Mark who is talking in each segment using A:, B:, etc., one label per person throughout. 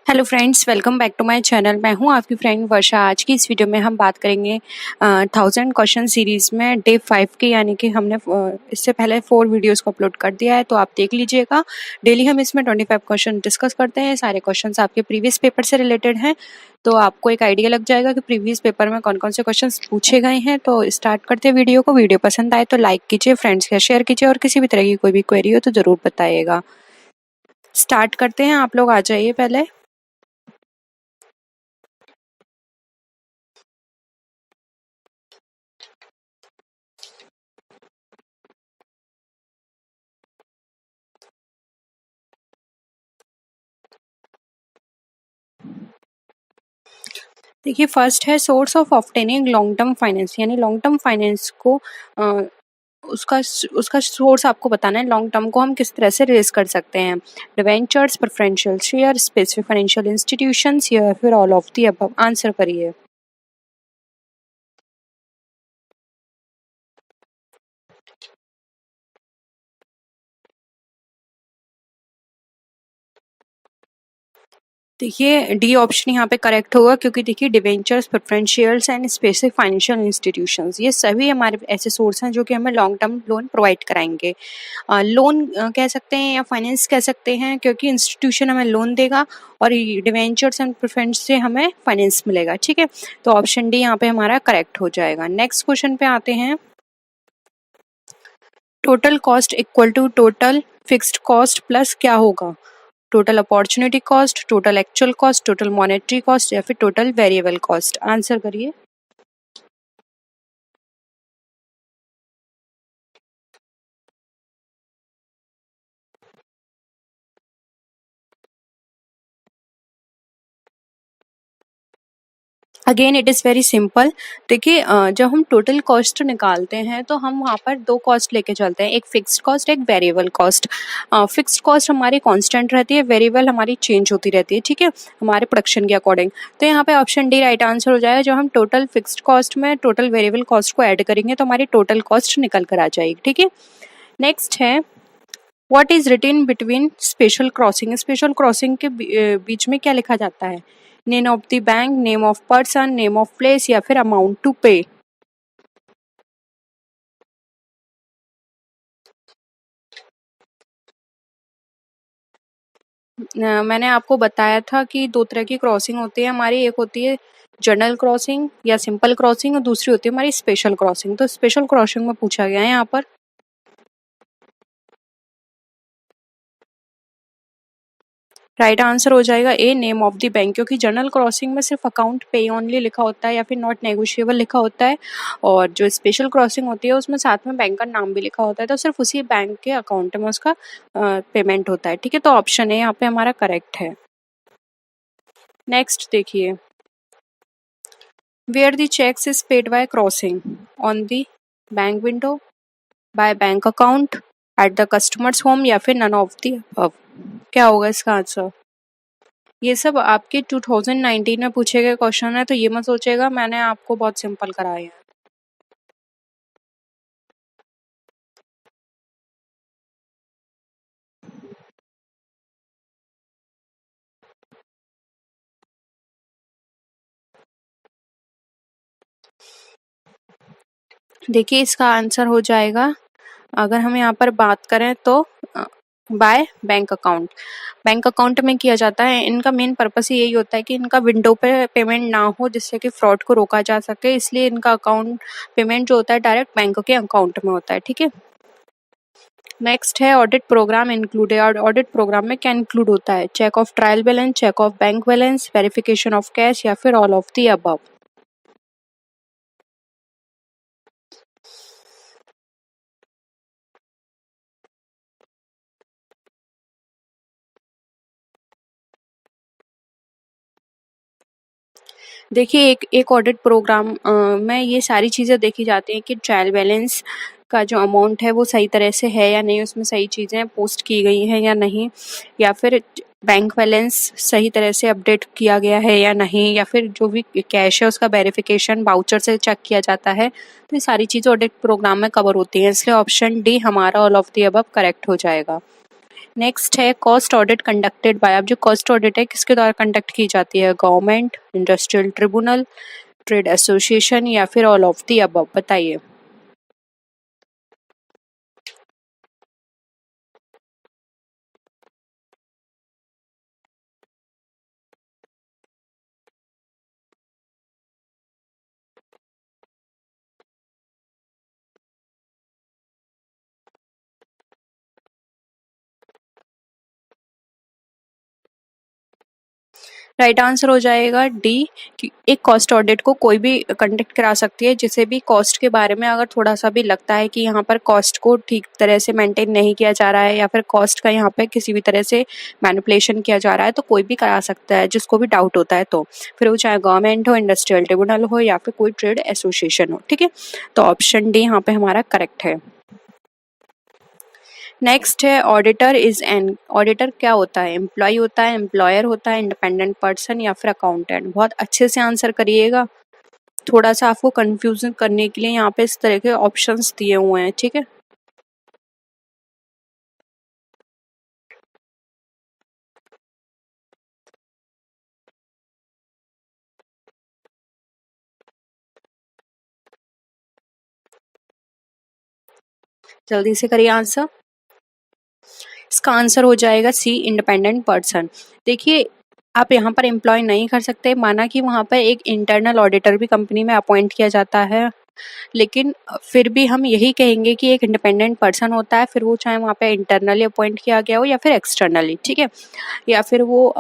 A: Hello friends, welcome back to my channel. मैं हूं आपकी फ्रेंड वर्षा। आज की इस वीडियो में हम बात करेंगे 1000 क्वेश्चन सीरीज़ में डे 5 की, यानी कि हमने इससे पहले 4 वीडियोस को अपलोड कर दिया है, तो आप देख लीजिएगा। डेली हम इसमें 25 क्वेश्चन डिस्कस करते हैं। सारे क्वेश्चंस आपके प्रीवियस पेपर से रिलेटेड हैं, तो आपको एक आइडिया लग जाएगा कि प्रीवियस पेपर में कौन कौन से क्वेश्चन पूछे गए हैं। तो स्टार्ट करते हैं वीडियो को। वीडियो पसंद आए तो लाइक कीजिए, फ्रेंड्स के शेयर कीजिए, और किसी भी तरह की कोई भी क्वेरी हो तो ज़रूर बताइएगा। स्टार्ट करते हैं, आप लोग आ जाइए पहले। देखिए, फर्स्ट है source of obtaining long term finance, यानी लॉन्ग टर्म फाइनेंस को अ, उसका सोर्स आपको बताना है। लॉन्ग टर्म को हम किस तरह से रेज कर सकते हैं? Debentures, preferential share, specific financial institutions, या फिर all of the above. Answer करिए। देखिए, डी ऑप्शन यहाँ पे करेक्ट होगा, क्योंकि देखिए debentures, preferentials and specific financial institutions, ये सभी हमारे ऐसे सोर्स हैं जो कि हमें लॉन्ग टर्म लोन प्रोवाइड कराएंगे। लोन कह सकते हैं या फाइनेंस कह सकते हैं, क्योंकि इंस्टीट्यूशन हमें लोन देगा और डिवेंचर्स एंड प्रेफरेंस से हमें फाइनेंस मिलेगा। ठीक है, तो ऑप्शन डी यहाँ पे हमारा करेक्ट हो जाएगा। नेक्स्ट क्वेश्चन पे आते हैं। Total cost equal to total fixed cost plus क्या होगा? Total opportunity cost, total actual cost, total monetary cost, या फिर टोटल वेरिएबल कॉस्ट। आंसर करिए। Again it is very simple. देखिए, जब हम टोटल कॉस्ट निकालते हैं तो हम वहाँ पर दो कॉस्ट लेके चलते हैं, एक फिक्स्ड कॉस्ट, एक वेरिएबल कॉस्ट। फिक्स्ड कॉस्ट हमारी कांस्टेंट रहती है, वेरिएबल हमारी चेंज होती रहती है, ठीक है, हमारे प्रोडक्शन के अकॉर्डिंग। तो यहाँ पे ऑप्शन डी राइट आंसर हो जाएगा। जब हम टोटल फिक्स्ड कॉस्ट में टोटल वेरिएबल कॉस्ट को ऐड करेंगे तो हमारी टोटल कॉस्ट निकल कर आ जाएगी। ठीक है, नेक्स्ट है what is written between special crossing. Special crossing के बीच में क्या लिखा जाता है? Name of the bank, name of person, name of place, या फिर अमाउंट टू पे। मैंने आपको बताया था कि दो तरह की क्रॉसिंग होती है हमारी। एक होती है जनरल क्रॉसिंग या सिंपल क्रॉसिंग, और दूसरी होती है हमारी स्पेशल क्रॉसिंग। तो स्पेशल क्रॉसिंग में पूछा गया है यहाँ पर। राइट आंसर हो जाएगा ए, नेम ऑफ द बैंक, क्योंकि जनरल क्रॉसिंग में सिर्फ अकाउंट पे ओनली लिखा होता है या फिर नॉट नेगोशिएबल लिखा होता है, और जो स्पेशल क्रॉसिंग होती है उसमें साथ में बैंक का नाम भी लिखा होता है, तो सिर्फ उसी बैंक के अकाउंट में उसका पेमेंट होता है। ठीक है, तो ऑप्शन ए यहाँ पे हमारा करेक्ट है। नेक्स्ट देखिए, where the cheques is paid by crossing, on the bank window, by bank account, at the customer's home, या फिर नन ऑफ द अबव। क्या होगा इसका आंसर? ये सब आपके 2019 में पूछे गए क्वेश्चन है, तो ये मत सोचिएगा मैंने आपको बहुत सिंपल कराए हैं। देखिए, इसका आंसर हो जाएगा, अगर हम यहाँ पर बात करें तो bye bank account. Bank account में किया जाता है। इनका मेन पर्पस यही होता है कि इनका विंडो पे पेमेंट ना हो, जिससे कि फ्रॉड को रोका जा सके, इसलिए इनका अकाउंट पेमेंट जो होता है डायरेक्ट बैंक के अकाउंट में होता है। ठीक है, नेक्स्ट है ऑडिट प्रोग्राम इंक्लूड है। ऑडिट प्रोग्राम में क्या इंक्लूड होता है? Check of trial balance, check of bank balance, verification of cash, या फिर ऑल ऑफ दी अबव। देखिए, एक ऑडिट प्रोग्राम में ये सारी चीज़ें देखी जाती हैं कि ट्रायल बैलेंस का जो अमाउंट है वो सही तरह से है या नहीं, उसमें सही चीज़ें पोस्ट की गई हैं या नहीं, या फिर बैंक बैलेंस सही तरह से अपडेट किया गया है या नहीं, या फिर जो भी कैश है उसका वेरिफिकेशन वाउचर से चेक किया जाता है। तो ये सारी चीज़ें ऑडिट प्रोग्राम में कवर होती हैं, इसलिए ऑप्शन डी हमारा all of the above correct हो जाएगा। नेक्स्ट है कॉस्ट ऑडिट कंडक्टेड बाय। अब जो कॉस्ट ऑडिट है किसके द्वारा कंडक्ट की जाती है? Government, industrial tribunal, trade association या फिर ऑल ऑफ दी अबव, बताइए। राइट आंसर हो जाएगा डी कि एक कॉस्ट ऑडिट को कोई भी कंडक्ट करा सकती है जिसे भी कॉस्ट के बारे में अगर थोड़ा सा भी लगता है कि यहाँ पर कॉस्ट को ठीक तरह से मेंटेन नहीं किया जा रहा है या फिर कॉस्ट का यहाँ पे किसी भी तरह से मैनिपुलेशन किया जा रहा है, तो कोई भी करा सकता है जिसको भी डाउट होता है। तो फिर वो चाहे गवर्नमेंट हो, इंडस्ट्रियल ट्रिब्यूनल हो या फिर कोई ट्रेड एसोसिएशन हो। ठीक है, तो ऑप्शन डी यहाँ पे हमारा करेक्ट है। नेक्स्ट है ऑडिटर इज एन। ऑडिटर क्या होता है? एम्प्लॉय होता है, एम्प्लॉयर होता है, इंडिपेंडेंट पर्सन या फिर अकाउंटेंट? बहुत अच्छे से आंसर करिएगा, थोड़ा सा आपको कंफ्यूजन करने के लिए यहाँ पे इस तरह के ऑप्शंस दिए हुए हैं। ठीक है, जल्दी से करिए आंसर। इसका आंसर हो जाएगा सी, इंडिपेंडेंट पर्सन। देखिए, आप यहाँ पर एम्प्लॉय नहीं कर सकते, माना कि वहाँ पर एक इंटरनल ऑडिटर भी कंपनी में अपॉइंट किया जाता है, लेकिन फिर भी हम यही कहेंगे कि एक इंडिपेंडेंट पर्सन होता है, फिर वो चाहे वहाँ पे इंटरनली अपॉइंट किया गया हो या फिर एक्सटर्नली। ठीक है, या फिर वो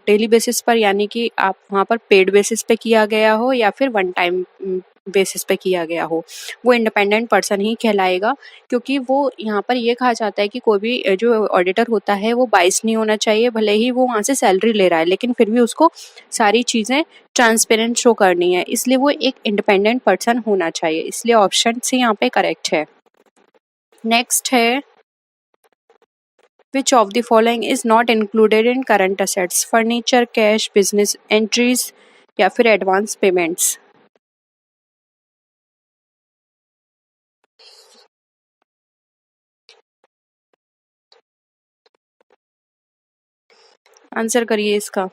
A: डेली बेसिस पर यानी कि आप वहाँ पर पेड बेसिस पे किया गया हो या फिर वन टाइम बेसिस पे किया गया हो, वो इंडिपेंडेंट पर्सन ही कहलाएगा। क्योंकि वो यहाँ पर ये कहा जाता है कि कोई भी जो ऑडिटर होता है वो बाइस नहीं होना चाहिए, भले ही वो वहाँ से सैलरी ले रहा है लेकिन फिर भी उसको सारी चीज़ें ट्रांसपेरेंट शो करनी है, इसलिए वो एक इंडिपेंडेंट पर्सन होना चाहिए। इसलिए ऑप्शन सी यहाँ पे करेक्ट है। नेक्स्ट है which of the following is not included in current assets? Furniture, cash, business entries या फिर एडवांस पेमेंट्स? आंसर करिए इसका।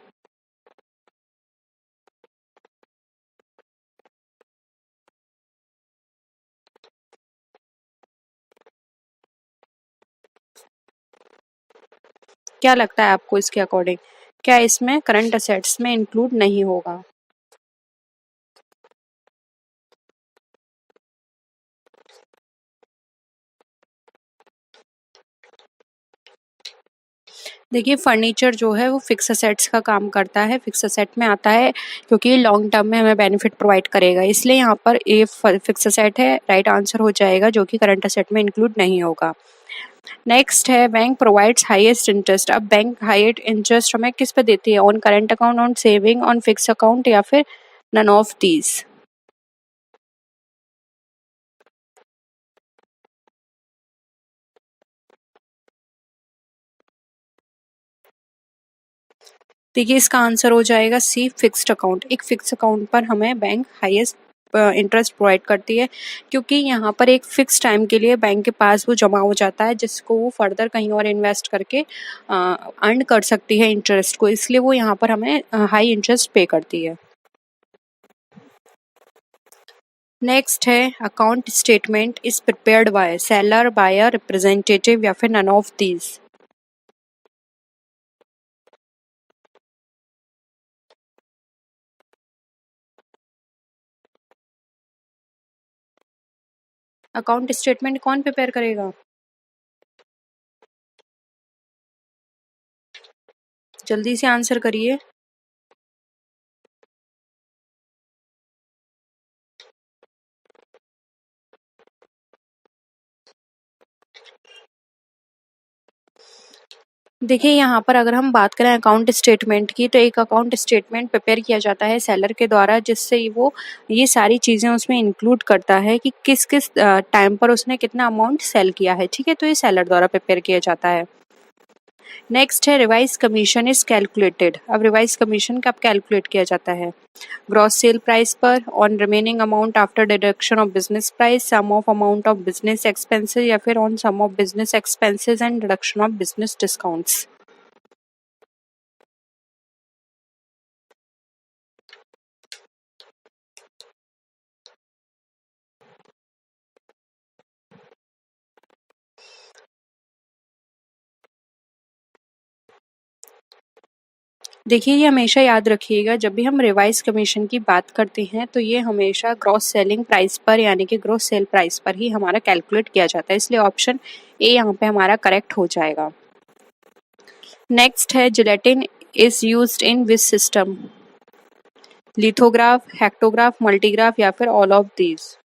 A: क्या लगता है आपको इसके अकॉर्डिंग, क्या इसमें करंट असेट्स में इंक्लूड नहीं होगा? देखिए, फर्नीचर जो है वो फिक्स असेट्स का काम करता है, फिक्स असेट में आता है क्योंकि लॉन्ग टर्म में हमें बेनिफिट प्रोवाइड करेगा, इसलिए यहाँ पर ये फिक्स असेट है, राइट आंसर हो जाएगा, जो कि करंट असेट में इंक्लूड नहीं होगा। नेक्स्ट है बैंक प्रोवाइड्स हाईएस्ट इंटरेस्ट। अब बैंक हाईएस्ट इंटरेस्ट हमें किस पे देती है? On current account, on saving, on fix account या फिर नन ऑफ दीज? देखिए, इसका आंसर हो जाएगा सी, फिक्स्ड अकाउंट। एक फिक्स अकाउंट पर हमें बैंक हाईएस्ट इंटरेस्ट प्रोवाइड करती है क्योंकि यहाँ पर एक फिक्स टाइम के लिए बैंक के पास वो जमा हो जाता है जिसको वो फर्दर कहीं और इन्वेस्ट करके अर्न कर सकती है इंटरेस्ट को, इसलिए वो यहाँ पर हमें हाई इंटरेस्ट पे करती है। नेक्स्ट है account statement is prepared by seller, buyer, representative या फिर none of these? Account statement कौन प्रिपेयर करेगा? जल्दी से आंसर करिए। देखिए, यहाँ पर अगर हम बात करें अकाउंट स्टेटमेंट की, तो एक अकाउंट स्टेटमेंट प्रिपेयर किया जाता है सेलर के द्वारा, जिससे वो ये सारी चीज़ें उसमें इंक्लूड करता है कि किस किस टाइम पर उसने कितना अमाउंट सेल किया है। ठीक है, तो ये सेलर द्वारा प्रिपेयर किया जाता है। नेक्स्ट है रिवाइज कमीशन इज कैलकुलेटेड। अब रिवाइज कमीशन कब कैलकुलेट किया जाता है? ग्रॉस सेल प्राइस पर, on remaining amount after deduction of business price, sum of amount of business expenses, या फिर on sum of business expenses and deduction of business discounts. देखिए, ये हमेशा याद रखिएगा, जब भी हम रिवाइज कमीशन की बात करते हैं तो ये हमेशा ग्रॉस सेलिंग प्राइस पर यानी कि ग्रॉस सेल प्राइस पर ही हमारा कैलकुलेट किया जाता है, इसलिए ऑप्शन ए यहाँ पे हमारा करेक्ट हो जाएगा। नेक्स्ट है gelatin is used in which system? Lithograph, hectograph, multigraph, या फिर ऑल ऑफ दीज।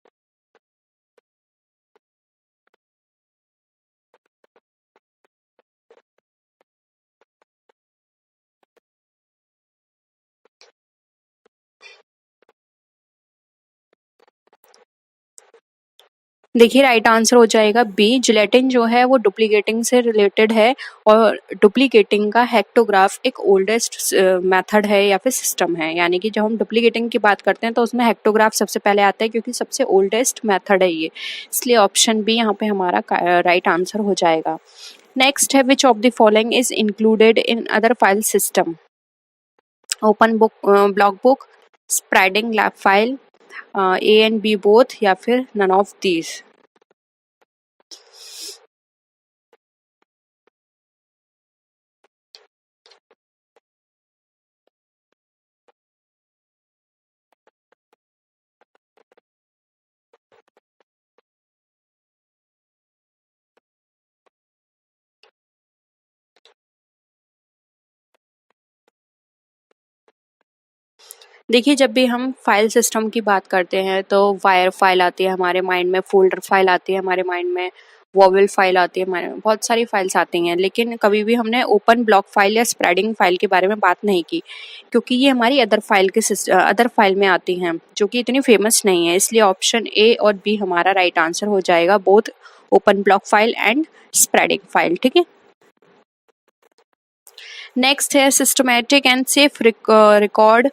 A: देखिए, राइट आंसर हो जाएगा बी। जिलेटिन जो है वो डुप्लीकेटिंग से रिलेटेड है, और डुप्लीकेटिंग का हेक्टोग्राफ एक ओल्डेस्ट मेथड है या फिर सिस्टम है, यानी कि जब हम डुप्लीकेटिंग की बात करते हैं तो उसमें हेक्टोग्राफ सबसे पहले आता है, क्योंकि सबसे ओल्डेस्ट मेथड है ये, इसलिए ऑप्शन बी यहाँ पे हमारा राइट आंसर हो जाएगा। नेक्स्ट है which of the following is included in other file system? Open book, block book, spreading lab file, A and B both, या फिर नन ऑफ दीज। देखिए, जब भी हम फाइल सिस्टम की बात करते हैं तो वायर फाइल आती है हमारे माइंड में, फोल्डर फाइल आती है हमारे माइंड में, वॉवेल फाइल आती है हमारे में, बहुत सारी फाइल्स आती हैं, लेकिन कभी भी हमने ओपन ब्लॉक फाइल या स्प्रेडिंग फाइल के बारे में बात नहीं की, क्योंकि ये हमारी अदर फाइल में आती हैं, जो कि इतनी फेमस नहीं है, इसलिए ऑप्शन ए और बी हमारा राइट आंसर हो जाएगा, both open block file and spreading file. ठीक है। नेक्स्ट है systematic and safe record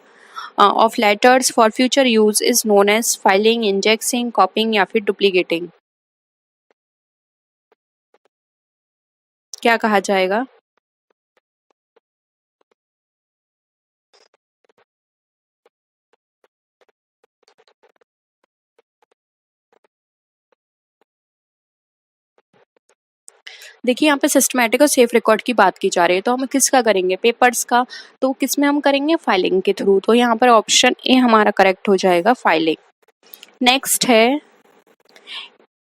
A: of letters for future use is known as filing, indexing, copying, या फिर डुप्लीकेटिंग। क्या कहा जाएगा? देखिए, यहाँ पे सिस्टमैटिक और सेफ रिकॉर्ड की बात की जा रही है, तो हम किसका करेंगे? पेपर्स का। तो किस में हम करेंगे? फाइलिंग के थ्रू। तो यहाँ पर ऑप्शन ए हमारा करेक्ट हो जाएगा, फाइलिंग। नेक्स्ट है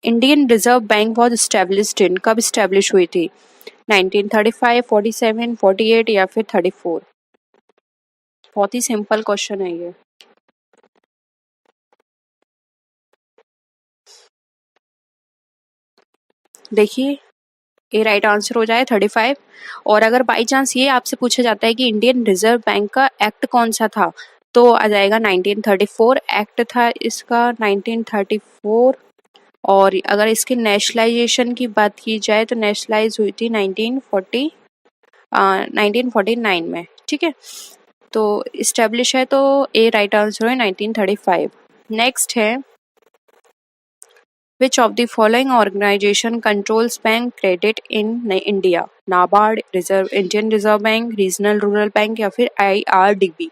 A: Indian reserve bank was established इन, कब स्टैब्लिश हुई थी? 1935, 47, 48, या फिर 34। बहुत ही सिंपल क्वेश्चन है ये। देखिए, ये राइट आंसर हो जाए 35। और अगर बाई चांस ये आपसे पूछा जाता है कि इंडियन रिजर्व बैंक का एक्ट कौन सा था, तो आ जाएगा 1934 एक्ट था इसका, 1934। और अगर इसके नेशनलाइजेशन की बात की जाए तो नेशनलाइज हुई थी 1949 में। ठीक है, तो इस्टेब्लिश है, तो ए राइट आंसर है 1935। नेक्स्ट है Which of the following organization controls bank credit in India? NABARD, Indian Reserve Bank, Regional Rural Bank, या फिर IRDB।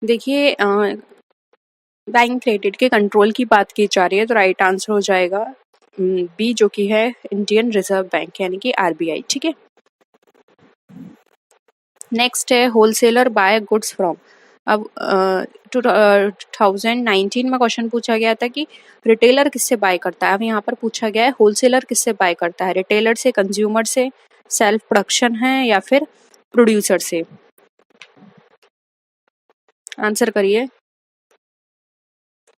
A: देखिए, बैंक क्रेडिट के कंट्रोल की बात की जा रही है, तो राइट आंसर हो जाएगा बी, जो कि है इंडियन रिजर्व बैंक यानी कि आरबीआई। ठीक है। नेक्स्ट है होलसेलर बाय गुड्स फ्रॉम। अब 2019 में क्वेश्चन पूछा गया था कि रिटेलर किससे बाय करता है, अब यहाँ पर पूछा गया है होलसेलर किससे बाय करता है? रिटेलर से, कंज्यूमर से, सेल्फ प्रोडक्शन है, या फिर प्रोड्यूसर से? आंसर करिए।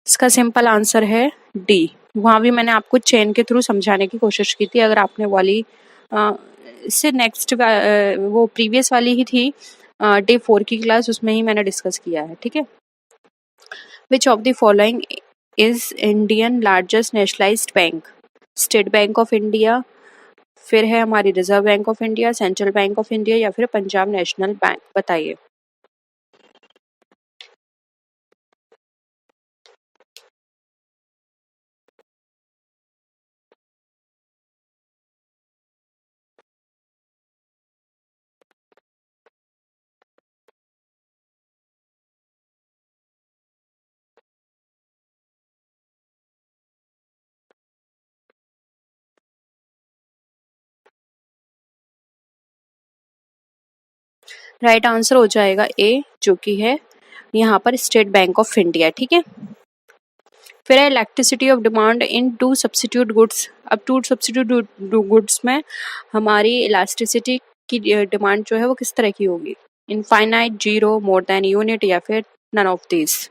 A: इसका सिंपल आंसर है डी, वहाँ भी मैंने आपको चेन के थ्रू समझाने की कोशिश की थी। अगर आपने वाली इससे नेक्स्ट वो प्रीवियस वाली ही थी डे 4 की क्लास, उसमें ही मैंने डिस्कस किया है, ठीक है। Which of the following is Indian largest nationalised bank? State bank of India, फिर है हमारी reserve bank of India, central bank of India, या फिर पंजाब नेशनल बैंक। बताइए। राइट आंसर हो जाएगा ए, जो कि है यहाँ पर स्टेट बैंक ऑफ इंडिया, ठीक है। फिर है electricity of demand in two substitute goods. अब टू सब्सिट्यूट गुड्स में हमारी इलास्टिसिटी की डिमांड जो है वो किस तरह की होगी? Infinite, zero, more than unit, या फिर नन ऑफ दिस।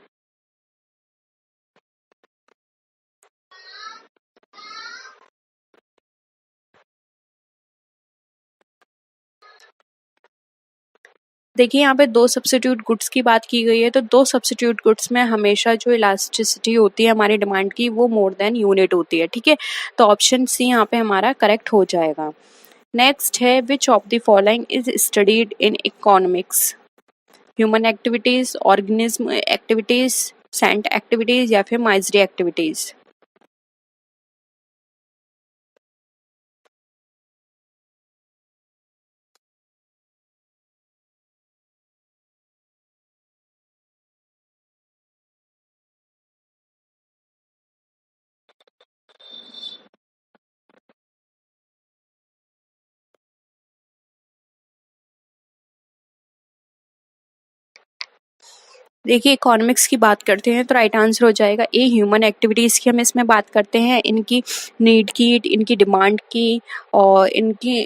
A: देखिए यहाँ पे दो सब्सिट्यूट गुड्स की बात की गई है, तो दो सब्सिट्यूट गुड्स में हमेशा जो इलास्टिसिटी होती है हमारी डिमांड की वो मोर देन यूनिट होती है, ठीक है। तो ऑप्शन सी यहाँ पे हमारा करेक्ट हो जाएगा। नेक्स्ट है which of the following is studied in economics? Human activities, organism activities, saint activities, या फिर माइजरी एक्टिविटीज। देखिए इकोनॉमिक्स की बात करते हैं तो राइट आंसर हो जाएगा ए, ह्यूमन एक्टिविटीज़ की हम इसमें बात करते हैं, इनकी नीड की, इनकी डिमांड की, और इनकी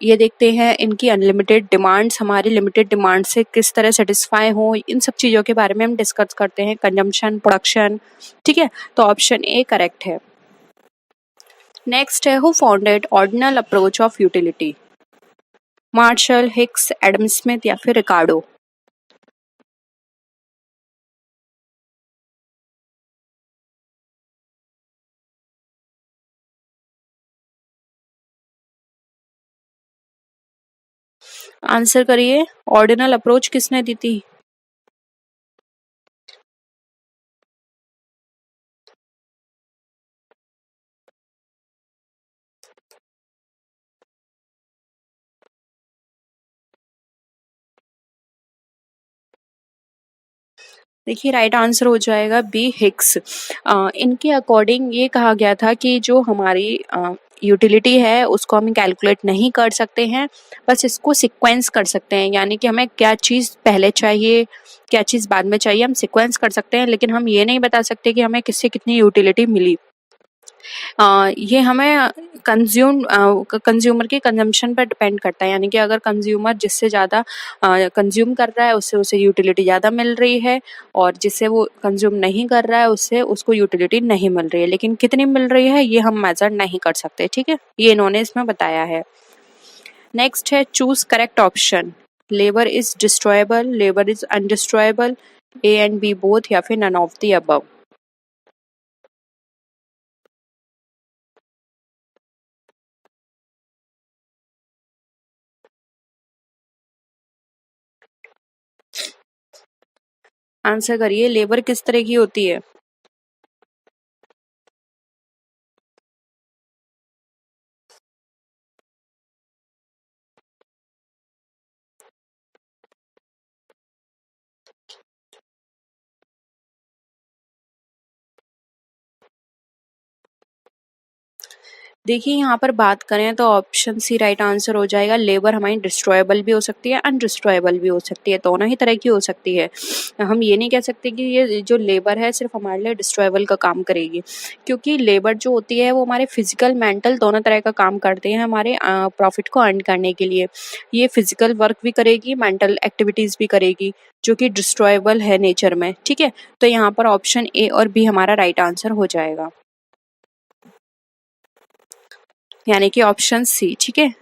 A: ये देखते हैं इनकी अनलिमिटेड डिमांड्स हमारी लिमिटेड डिमांड से किस तरह सेटिस्फाई हो, इन सब चीज़ों के बारे में हम डिस्कस करते हैं, कंजम्पशन, प्रोडक्शन, ठीक है। तो ऑप्शन ए करेक्ट है। नेक्स्ट है who founded ordinal approach of utility? Marshall, Hicks, Adam Smith, या फिर रिकार्डो। आंसर करिए, ऑर्डिनल अप्रोच किसने दी थी? देखिए राइट आंसर हो जाएगा बी, हिक्स। इनके अकॉर्डिंग ये कहा गया था कि जो हमारी यूटिलिटी है उसको हम कैलकुलेट नहीं कर सकते हैं, बस इसको सीक्वेंस कर सकते हैं, यानी कि हमें क्या चीज़ पहले चाहिए, क्या चीज़ बाद में चाहिए, हम सीक्वेंस कर सकते हैं, लेकिन हम ये नहीं बता सकते कि हमें किससे कितनी यूटिलिटी मिली। ये हमें कंज्यूमर के कंजम्पशन पर डिपेंड करता है, यानी कि अगर कंज्यूमर जिससे ज़्यादा कंज्यूम कर रहा है उससे उसे यूटिलिटी ज़्यादा मिल रही है, और जिससे वो कंज्यूम नहीं कर रहा है उससे उसको यूटिलिटी नहीं मिल रही है, लेकिन कितनी मिल रही है ये हम मेजर नहीं कर सकते, ठीक है। ये इन्होंने इसमें बताया है। नेक्स्ट है choose correct option. Labour is destroyable, labour is undestroyable, A and B both, या फिर none of the above. Answer करिए, लेबर किस तरह की होती है? देखिए यहाँ पर बात करें तो ऑप्शन सी राइट आंसर हो जाएगा। लेबर हमारी डिस्ट्रॉयबल भी हो सकती है, अनडिस्ट्रॉयबल भी हो सकती है, दोनों ही तरह की हो सकती है। हम ये नहीं कह सकते कि ये जो लेबर है सिर्फ हमारे लिए डिस्ट्रॉयबल का काम करेगी, क्योंकि लेबर जो होती है वो हमारे फिजिकल मेंटल दोनों तरह का काम करते हैं हमारे प्रॉफिट को अर्न करने के लिए। ये फिजिकल वर्क भी करेगी, मेंटल एक्टिविटीज़ भी करेगी, जो कि डिस्ट्रॉयबल है नेचर में, ठीक है। तो यहाँ पर ऑप्शन ए और बी हमारा राइट आंसर हो जाएगा। यानी कि ऑप्शन सी। ठीक है,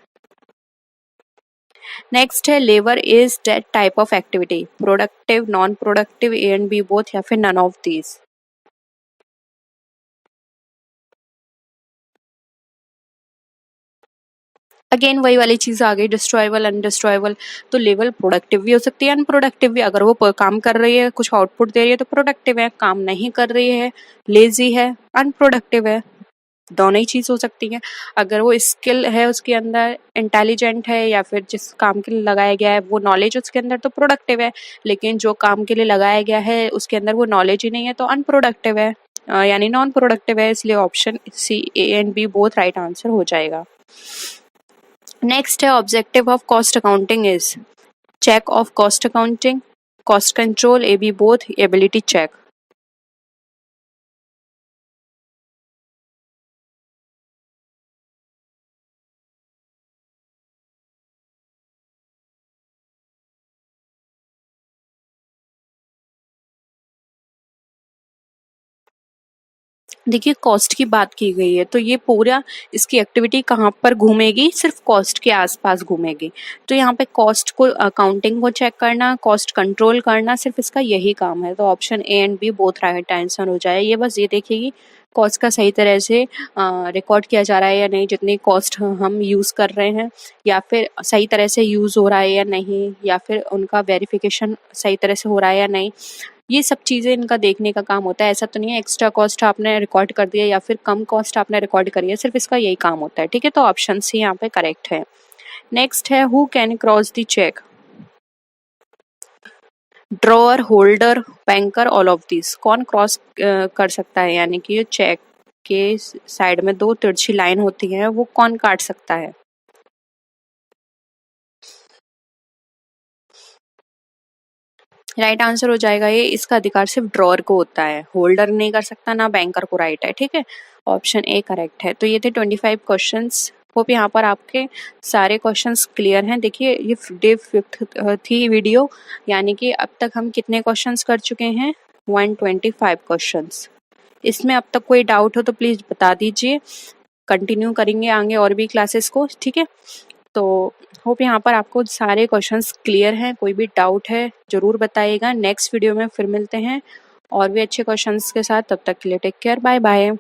A: नेक्स्ट है labour is that type of activity, productive, non productive, A and B both, या फिर नन ऑफ दीज। अगेन वही वाली चीज आ गई, डिस्ट्रॉयबल अनडिस्ट्रॉयबल। तो लेवल प्रोडक्टिव भी हो सकती है, अनप्रोडक्टिव भी। अगर वो काम कर रही है, कुछ आउटपुट दे रही है तो प्रोडक्टिव है, काम नहीं कर रही है, लेजी है, अनप्रोडक्टिव है। दोनों ही चीज हो सकती है। अगर वो स्किल है उसके अंदर, इंटेलिजेंट है, या फिर जिस काम के लिए लगाया गया है वो नॉलेज उसके अंदर, तो प्रोडक्टिव है। लेकिन जो काम के लिए लगाया गया है उसके अंदर वो नॉलेज ही नहीं है, तो अनप्रोडक्टिव है, यानी नॉन प्रोडक्टिव है। इसलिए option C, A and B both right answer हो जाएगा। नेक्स्ट है objective of cost accounting is check of cost accounting, cost control, A B both, ability check. देखिए कॉस्ट की बात की गई है, तो ये पूरा इसकी एक्टिविटी कहाँ पर घूमेगी, सिर्फ कॉस्ट के आसपास घूमेगी। तो यहाँ पे कॉस्ट को, अकाउंटिंग को चेक करना, कॉस्ट कंट्रोल करना, सिर्फ इसका यही काम है। तो option A and B both right answer हो जाए। ये बस ये देखिए कॉस्ट का सही तरह से रिकॉर्ड किया जा रहा है या नहीं, जितनी कॉस्ट हम यूज़ कर रहे हैं, या फिर सही तरह से यूज़ हो रहा है या नहीं, या फिर उनका वेरिफिकेशन सही तरह से हो रहा है या नहीं। ये सब चीज़ें इनका देखने का काम होता है। ऐसा तो नहीं है एक्स्ट्रा कॉस्ट आपने रिकॉर्ड कर दिया या फिर कम कॉस्ट आपने रिकॉर्ड करी है, सिर्फ इसका यही काम होता है। ठीक है, तो ऑप्शन सी यहाँ पे करेक्ट है। नेक्स्ट है who can cross the cheque, drawer, holder, banker, all of this. कौन क्रॉस कर सकता है, यानी कि चेक के साइड में दो तिरछी लाइन होती है, वो कौन काट सकता है। राइट आंसर हो जाएगा ये, इसका अधिकार सिर्फ ड्रॉअर को होता है, होल्डर नहीं कर सकता, ना बैंकर को राइट है। ठीक है, ऑप्शन ए करेक्ट है। तो ये थे 25 क्वेश्चंस। होप यहाँ पर आपके सारे क्वेश्चंस क्लियर हैं। देखिए ये डे 5 थी वीडियो, यानी कि अब तक हम कितने क्वेश्चंस कर चुके हैं, 125 क्वेश्चंस। इसमें अब तक कोई डाउट हो तो प्लीज बता दीजिए, कंटिन्यू करेंगे आगे और भी क्लासेस को। ठीक है, तो होप यहाँ पर आपको सारे क्वेश्चंस क्लियर हैं। कोई भी डाउट है ज़रूर बताइएगा। नेक्स्ट वीडियो में फिर मिलते हैं और भी अच्छे क्वेश्चंस के साथ। तब तक के लिए टेक केयर, बाय बाय।